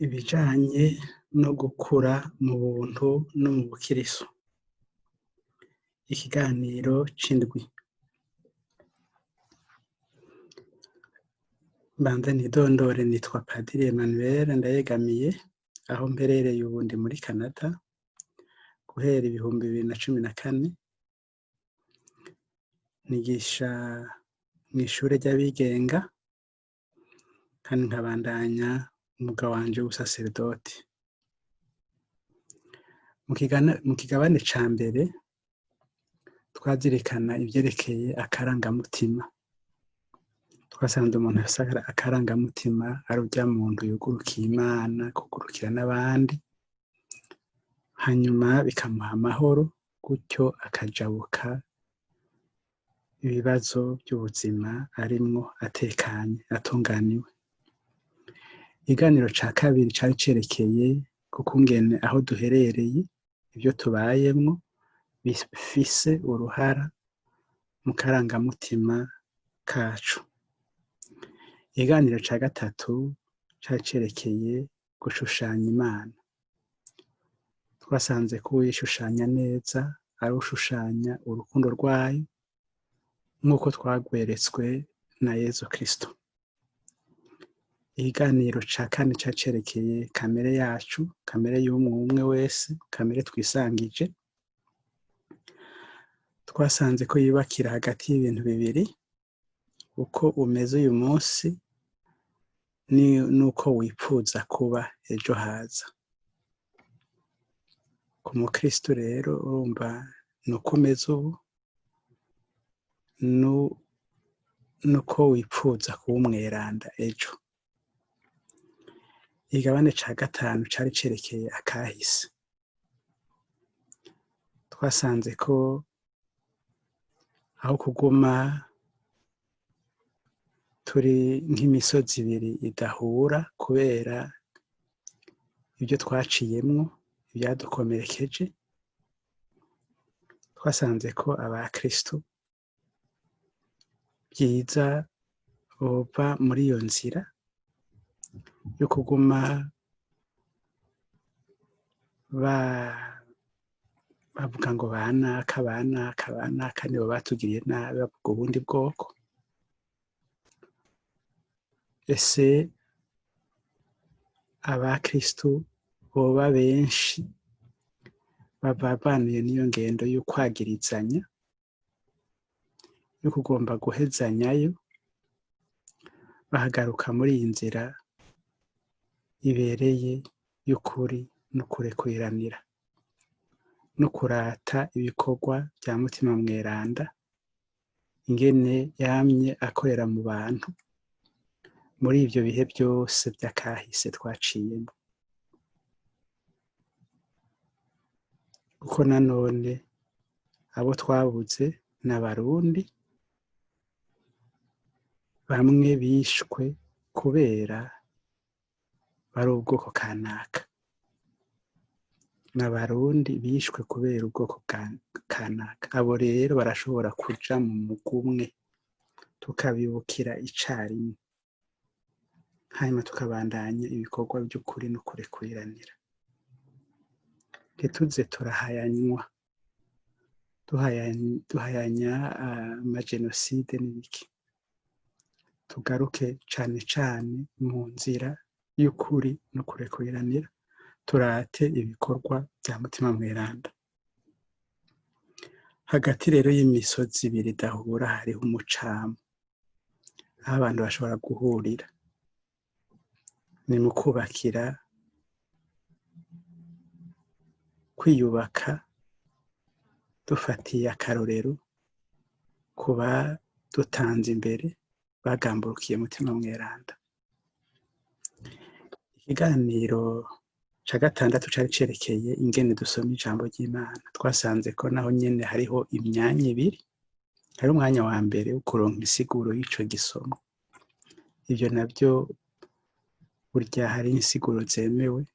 ibijanye no gukura mu buntu no mu bukirisu. Ikiganiro c'indwi. Mbanze nidondore, nitwa Padiri Emmanuel Ndayegamiye, aho mperereye ubu ndi muri Canada guhera 2014. Nigisha mw'ishure ry'abigenga kandi nkabandanya umwuga wanje w'ubusaserdoti. Mu kigabane ca mbere twazirikana ivyerekeye akarangamutima. Twasanze umuntu afise akarangamutima ari urya muntu yugurukiye Imana, kugurukira n'abandi, hanyuma bikamuha amahoro, gutyo akajabuka ibibazo by'ubuzima arimwo atekanye, atunganiwe. Ikiganiro ca kabiri cari cerekeye kukungene aho duherereye, ivyo tubayemwo bifise uruhara mu karangamutima kacu. Ikiganiro ca gatatu cari cerekeye gushushanya Imana. Twasanze ko uyishushanya neza ari ushushanya urukundo rwayo nk'uko twagweretswe na Yezu Kristo. Ikiganiro ca kane cari cerekeye kamere yacu, kamere y'umwe wese, kamere twisangije. Twasanze ko yubakira hagati y'ibintu bibiri: uko umeze uyu munsi nuko wipfuza kuba ejo haza. Ku mukristo rero urumva nuko umeze ubu nuko wipfuza kuba umweranda ejo. Igabane ca gatanu cari cerekeye akahise. Twasanze ko aho kuguma turi nk'imisozi ibiri idahura kubera ibyo twaciyemwo, ibyadukomerekeje, twasanze ko abakristo byiza bova muri iyo nzira yo kuguma bavuga ngo banaka nibo batugiriye nabi, bavuga ubundi bwoko. Ese abakristo boba benshi bavavanuye n'iyo ngendo y'ukwagirizanya, yo kugomba guhezanyayo, bahagaruka muri iyi nzira ibereye y'ukuri no kurekuriranira no kurata ibikorwa bya mutima mweranda, ingene yamye akorera mu bantu muri ivyo bihe byose vy'akahise twaciyemo. Kuko nanone abo twabuze n'abarundi, bamwe bishwe kubera bari ubwoko kanaka, n'abarundi bishwe kubera ubwoko kanaka. Abo rero barashobora kuja mu mugumwe, tukabibukira icarimwe, hanyuma tukabandanya ibikorwa by'ukuri no kurekuriranira. Ntituze turahayanywa, duhayanya amajenoside n'ibiki. Tugaruke cane cane mu nzira y'ukuri no kurekuriranira, turate ibikorwa bya mutima mweranda. Hagati rero y'imisozi ibiri idahura hariho umucamo, aho abantu bashobora guhurira. Ni mu kubakira kwiyubaka, dufatiye akarorero kuba dutanze imbere, bagamburukiye mutima mweranda. Ikiganiro ca gatandatu cari cerekeye ingene dusoma ijambo ry'Imana. Twasanze ko naho nyene hariho imyanya ibiri. Hari umwanya wa mbere wo kuronka insiguro y'ico gisomwa. Ivyo navyo burya hari insiguro zemewe.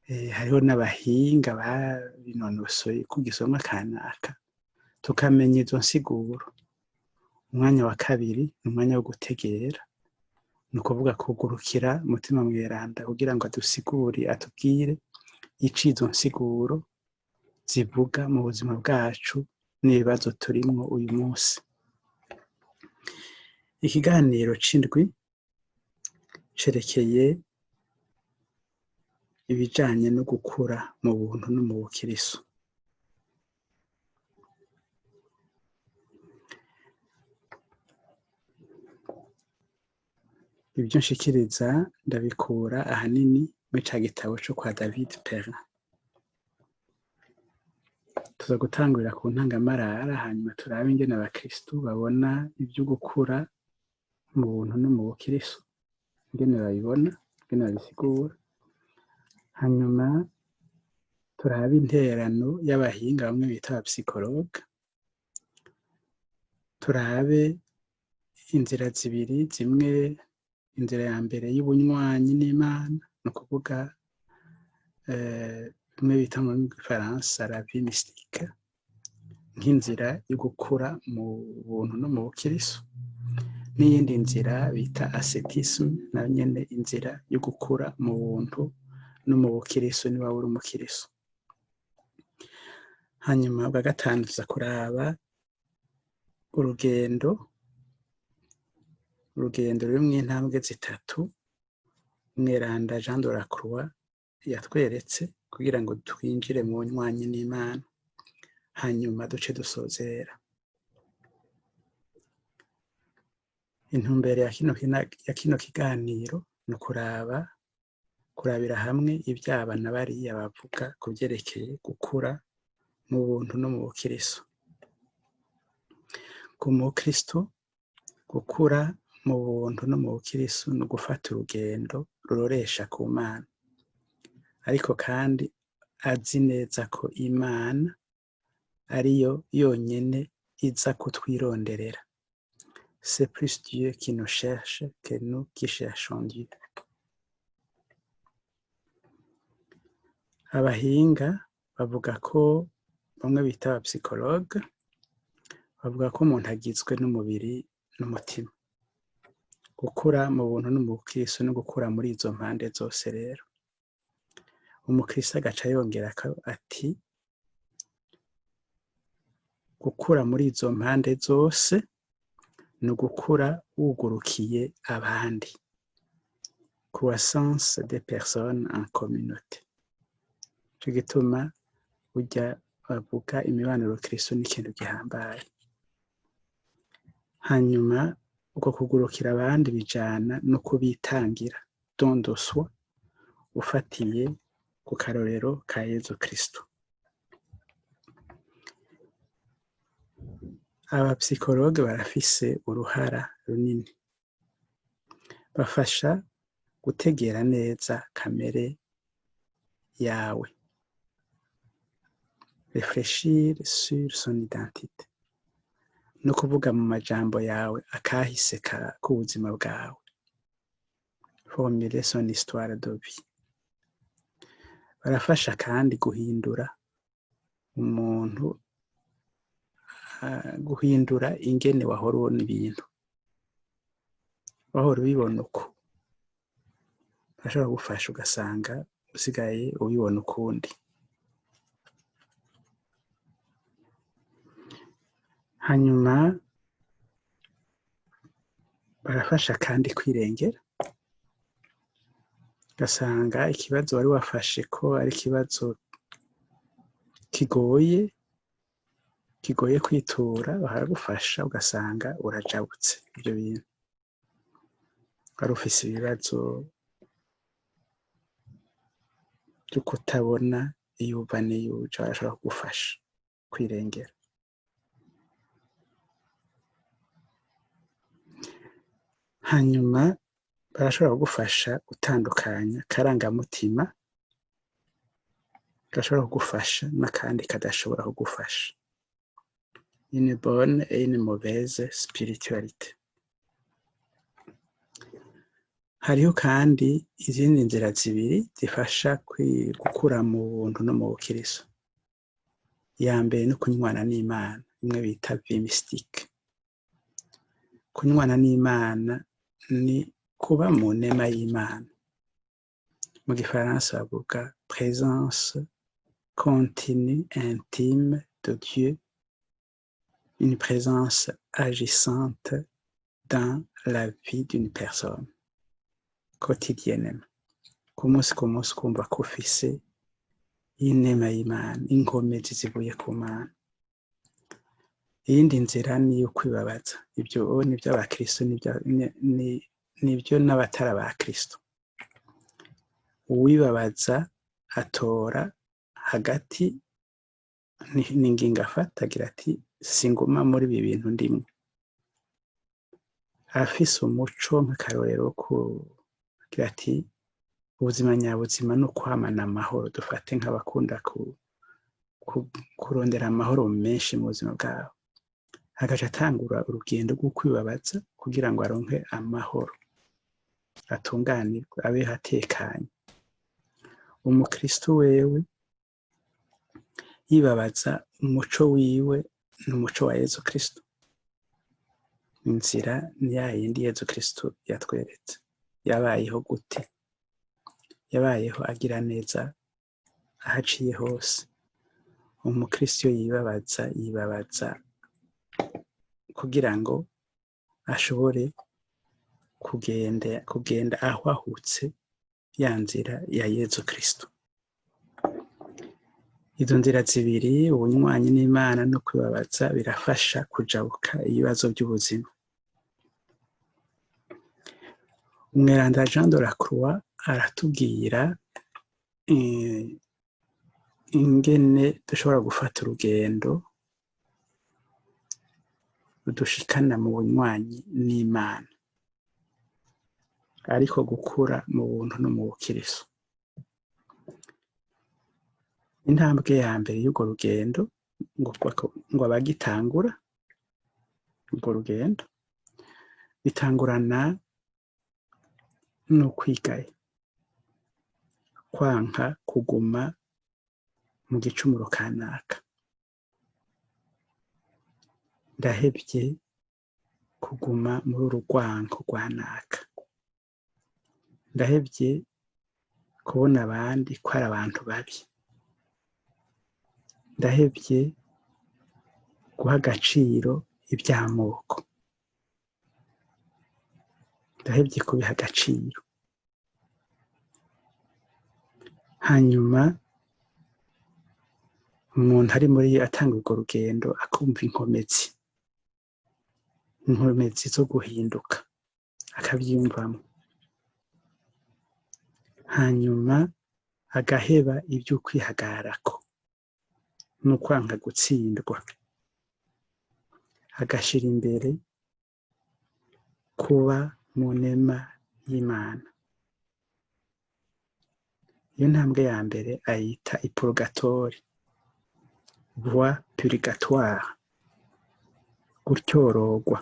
Hariho n'abahinga babinonosoye ku gisomwa kanaka, tukamenya izo nsiguro. Umwanya wa kabiri ni umwanya wo gutegera, ni ukuvuga kugurukira umutima mweranda kugira ngo adusigure atubwire ico izo nsiguro zivuga mu buzima bwacu n'ibibazo turimwo uyu munsi. Ikiganiro c'indwi cerekeye ibijanye no gukura mu buntu no mu bukirisu. Ibyo nshikiriza ndabikura ahanini muri ca gitabo co kwa David Perrin. Tuza gutangurira ku ntangamarara hanyuma turabe ingene abakristu babona ivyo gukura mu buntu no mu bukirisu, ingene babibona, ingene babisigura. Hanyuma turabe intererano y'abahinga bamwe bita abapsikologe, turabe inzira zibiri, zimwe inzira ya mbere y'ubunywanyi n'Imana, ni ukuvuga bimwe bita mu rurimi rw'igifaransa la vie mystique, nk'inzira yo gukura mu buntu no mu bukirisu, n'iyindi nzira bita ascetisme, nayo nyene inzira yo gukura mu buntu no mu bukirisu niba uri umukirisu. Hanyuma bwa gatanu tuza kuraba urugendo rurimwo intambwe zitatu Mweranda Jean de la Croix yatweretse kugira ngo twinjire mu bunywanyi n'Imana, hanyuma duce dusozera. Intumbero ya kino kiganiro ni kurabira hamwe ivyaba na bariya bavuga ku vyerekeye gukura mu buntu no mu bukirisu. Ku mukristo, gukura mu buntu no mu bukirisu ni ugufata urugendo ruroresha ku Mana, ariko kandi azi neza ko Imana ariyo yonyene iza kutwironderera. C'est plus Dieu qui nous cherche que nous qui cherchons Dieu. Abahinga bavuga ko, bamwe bita abapsikologe, bavuga ko umuntu agizwe n'umubiri n'umutima. Gukura mu buntu no mu bukristo no gukura muri izo mpande zose rero. Umukristo agaca yongera ati gukura muri izo mpande zose ni ugukura wugurukiye abandi, croissance des personnes en communauté. Ico gituma burya bavuga imibaniro kristo ni ikintu gihambaye. Hanyuma uko kugurukira abandi bijana no kubitangira, don de soi, ufatiye ku karorero ka Yezu Kristo. Abapsikologe barafise uruhara runini, bafasha gutegera neza kamere yawe, réfléchir sur son identité, no kuvuga mu majambo yawe akahise k'ubuzima bwawe, formuler son histoire de vie. Barafasha kandi guhindura umuntu, guhindura ingene wahora ubona ibintu. Wahora ubibona uko, bashobora gufasha ugasanga usigaye ubibona ukundi. Hanyuma barafasha kandi kwirengera, ugasanga ikibazo wari wafashe ko ari ikibazo kigoye kwitura, baragufasha ugasanga urajabutse ibyo bintu. Wari ufise ibibazo byo kutabona iyo uva n'iyo uja, barashobora kugufasha kwirengera. Hanyuma barashobora kugufasha gutandukanya akarangamutima gashobora kugufasha n'akandi kadashobora kugufasha, une bonne et une mauvaise spiritualité. Hariho kandi izindi nzira zibiri zifasha gukura mu buntu no mu bukirisu. Iya mbere ni kunywana n'Imana, imwe bita vie mystique. Kunywana n'Imana ni kuba mu nema y'Imana. Mu gifaransa bavuga présence continue intime de Dieu, une présence agissante dans la vie d'une personne quotidiennement. Ku munsi kumva ko ufise inema y'Imana, inkomezi zivuye ku Mana. Iyindi nzira ni iyo kwibabaza. Ibyo ni iby'abakristo nibyo n'abatari abakristo. Uwibabaza atora hagati n'ingingo afata agira ati singuma muri ibi bintu ndimwe. Afise umuco nk'akarorero kugira ati ubuzima nyabuzima ni ukwamana amahoro. Dufate nk'abakunda kurondera amahoro menshi mu buzima bwabo, agaca atangura urugendo rwo kwibabaza kugira ngo aronke amahoro, atunganirwe, abe hatekanye. Umukristo wewe yibabaza, umuco wiwe ni umuco wa Yezu Kristo. Inzira ni ya yindi Yezu Kristo yatweretse. Yabayeho gute? Yabayeho agira neza ahaciye hose. Umukristo yibabaza kugira ngo ashobore kugenda ahwahutse ya nzira ya Yezu Kristo. Izo nzira zibiri, ubunywanyi n'Imana no kwibabaza, birafasha kujabuka ibibazo by'ubuzima. Umweranda Jean de la Croix aratubwira ingene dushobora gufata urugendo rudushikana mu bunywanyi n'Imana, ariko gukura mu buntu no mu bukiriso. Intambwe ya mbere y'urwo rugendo ngo abagitangura urwo rugendo bitangurana no kwigaya, kwanka kuguma mu gicumuro kanaka. Ndahevye kuguma muri urugwanko rwanaka. Ndahevye kubona abandi ko ari abantu babi. Ndahevye guha agaciro iby'amoko. Ndahevye kubiha agaciro. Hanyuma umuntu ari muri atanga urwo rugendo akumva inkomezi zo guhinduka, akabyiyumvamo. Hanyuma agaheba iby'ukwihagararako n'ukwanga gutsindwa, agashira imbere kuba mu nema y'Imana. Iyo ntambwe ya mbere ayita ipurgatori, voie purgatoire, gutyorogwa.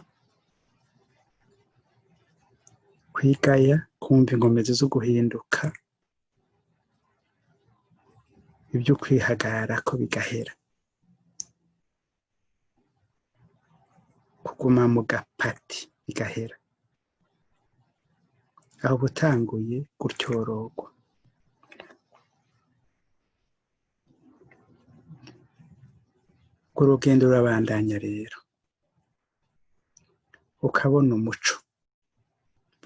Kwigaya, kumva inkomezi zo guhinduka, ibyo kwihagararako bigahera. Kuguma mu gapati bigahera. Aho butanguye gutyorogwa. Urwo rugendo rurabandanya rero, ukabona umuco,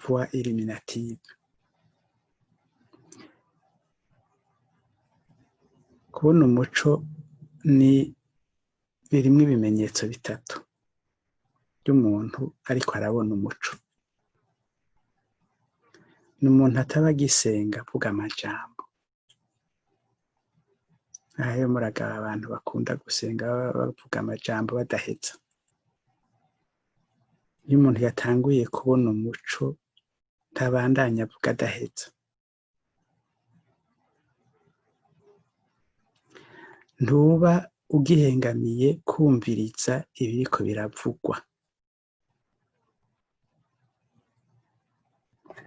voie illuminative. Kubona umuco birimwo ibimenyetso bitatu by'umuntu ariko arabona umuco. Ni umuntu ataba agisenga avuga amajambo. Ayo muragaba abantu bakunda gusenga bavuga amajambo badaheza. Iyo umuntu yatanguye kubona umuco, ntabandanya avuga adaheza. Ntuba ugihengamiye kumviriza ibiriko biravugwa,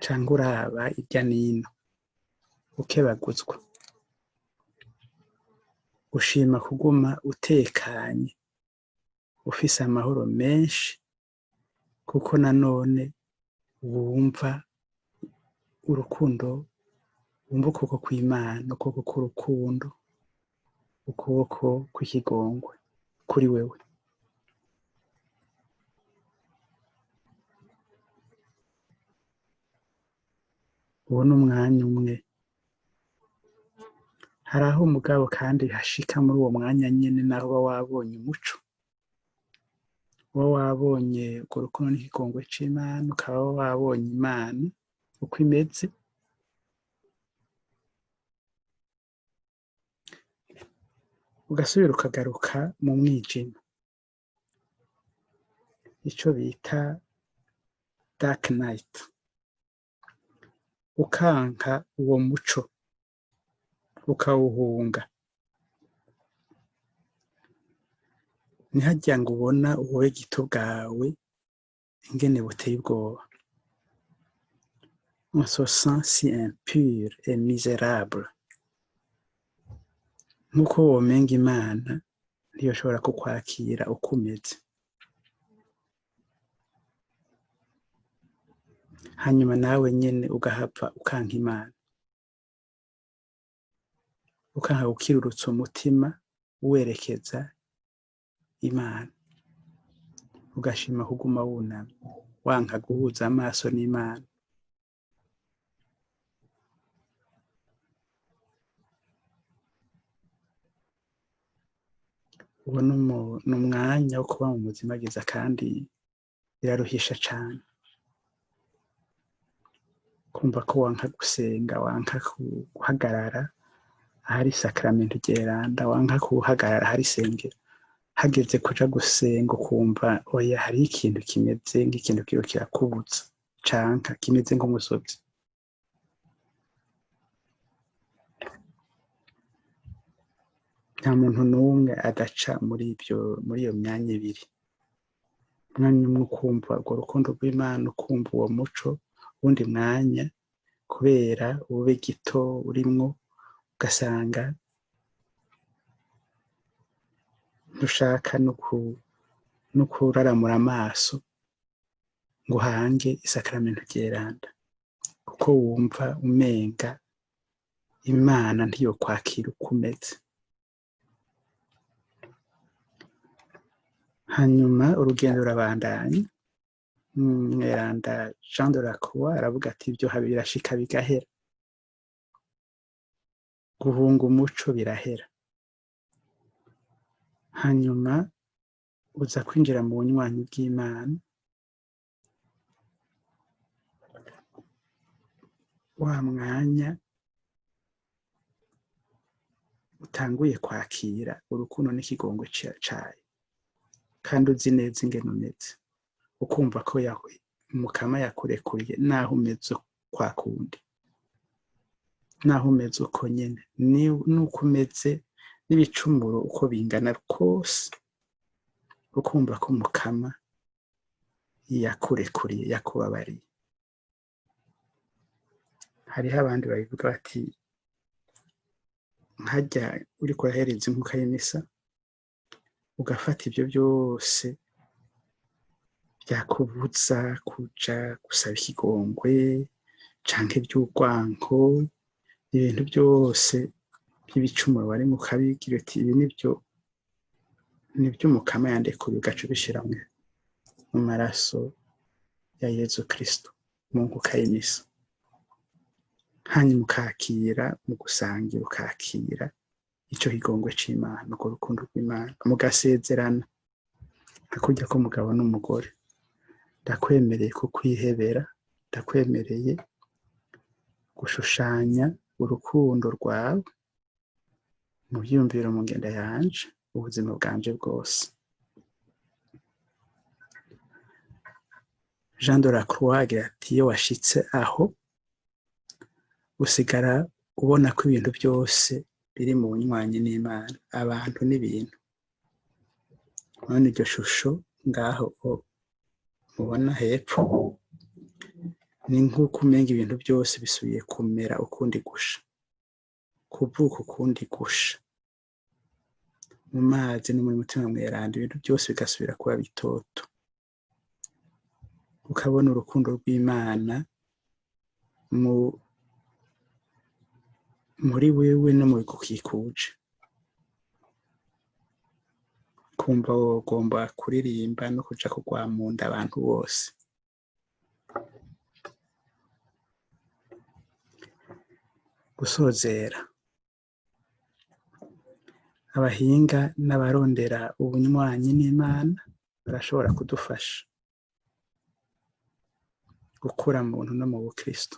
canke uraba irya nino ukebaguzwa. Ushima kuguma utekanye, ufise amahoro menshi, kuko nanone wumva urukundo, wumva ukuboko kw'Imana, ukuboko k'urukundo, ukuboko kw'ikigongwe kuri wewe. Uwo ni umwanya umwe. Hari aho mugabo kandi hashika muri uwo mwanya nyene, naho uba wabonye umuco, uba wabonye urwo rukundo n'ikigongwe c'Imana, ukaba wabonye Imana uko imeze, ugasubira ukagaruka mu mwijima, ico bita dark night, ukanka uwo muco, ukawuhunga. Ni harya ngo ubona ubuwe gito bwawe ingene buteye ubwoba. On se sent si impur et misérable. Nk'uko womenga Imana ntiyoshobora kukwakira uko umeze. Hanyuma nawe nyene ugahava ukanka Imana, ukanka gukirurutsa umutima werekeza Imana, ugashima kuguma wunamye, wanka guhuza amaso n'Imana. Uwo ni umwanya wo kuba mu buzima bwiza, kandi biraruhisha cane kumva ko wanka gusenga, wanka guhagarara ahari isakaramentu ryeranda, wanka guhagarara ahari isengero. Hageze kuja gusenga ukumva oya, hariho ikintu kimeze nk'ikintu kiriko kirakubuza, canka kimeze nk'umusozi. Nta muntu n'umwe adaca muri iyo myanya ibiri. Umwanya umwe ukumva urwo rukundo rw'Imana, ukumva uwo muco, uwundi mwanya kubera ubube gito urimwo ugasanga ntushaka no kuraramura amaso ngo uhange isakaramentu ryeranda, kuko wumva umenga Imana ntiyokwakira uko umeze. Hanyuma urugendo rurabandanya. Mweranda Jean de la Croix aravuga ati ibyo birashika bigahera, guhunga umuco birahera, hanyuma uza kwinjira mu bunywanyi bw'Imana, wa mwanya utanguye kwakira urukundo n'ikigongwe cayo, kandi uzi neza ingene umeze, ukumva ko Mukama yakurekuriye naho umeze kwa kundi, naho umeze uko nyene, nuko umeze n'ibicumuro uko bingana kose, ukumva ko Mukama yakurekuriye, yakubabariye. Hariho abandi babivuga bati nkajya uriko urahereza inkuka y'imisa, ugafata ibyo byose byakubuza kuja gusaba ikigongwe canke iby'urwanko, ibintu byose by'ibicumuro warimo ukabigira uti ibi nibyo Mukama yandekuriye, ugaca ubishira mu maraso ya Yezu Kristo mu nkuka y'imisa. Hanyuma ukakira, mu gusangira ukakira ico kigongwe c'Imana, urwo rukundo rw'Imana, mugasezerana hakurya ko umugabo n'umugore, ndakwemereye kukwihebera, ndakwemereye gushushanya urukundo rwawe mu vyiyumviro, mu ngenda yanje, ubuzima bwanje bwose. Jean de la Croix agira ati iyo washitse aho usigara ubona ko ibintu byose biri mu bunywanyi n'Imana, abantu n'ibintu. None iryo shusho ngaho mubona hepfo ni nk'uko umenga ibintu byose bisubiye kumera ukundi gusha, kuvuka ukundi gusha, mu mazi no mu mutima mweranda, ibintu byose bigasubira kuba bitoto, ukabona urukundo rw'Imana muri wewe no mu bigukikuje, kumva wogomba kuririmba no kuja kugwamunda abantu bose. Gusozera. Abahinga n'abarondera ubunywanyi n'Imana barashobora kudufasha gukura muntu no mu bukristo.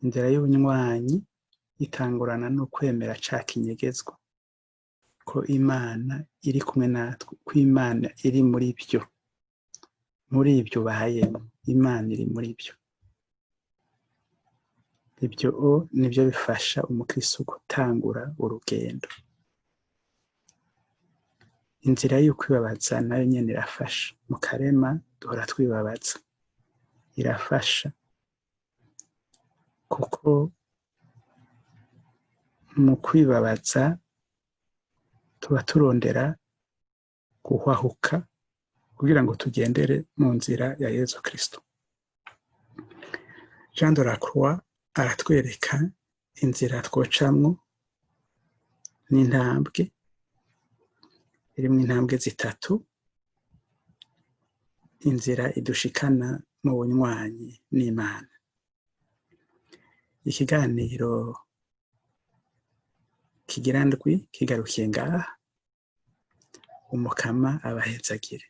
Inzira y'ubunywanyi itangurana no kwemera ca kinyegezwa ko Imana iri kumwe natwe, ko Imana iri muri ibyo bahayemo, Imana iri muri byo. Ibyo nibyo bifasha umukristo gutangura urugendo. Inzira y'ukwibabaza nayo nyene irafasha. Mu karema duhora twibabaza, irafasha kuko mu kwibabaza tuba turondera guhwahuka kugira ngo tugendere mu nzira ya Yezu Kristo. Jean de la Croix aratwereka inzira twocamwo n'intambwe, irimwo intambwe zitatu, inzira idushikana mu bunywanyi n'Imana. Ikiganiro kigira ndwi kigarukiye ngaha. Umukama abahezagire.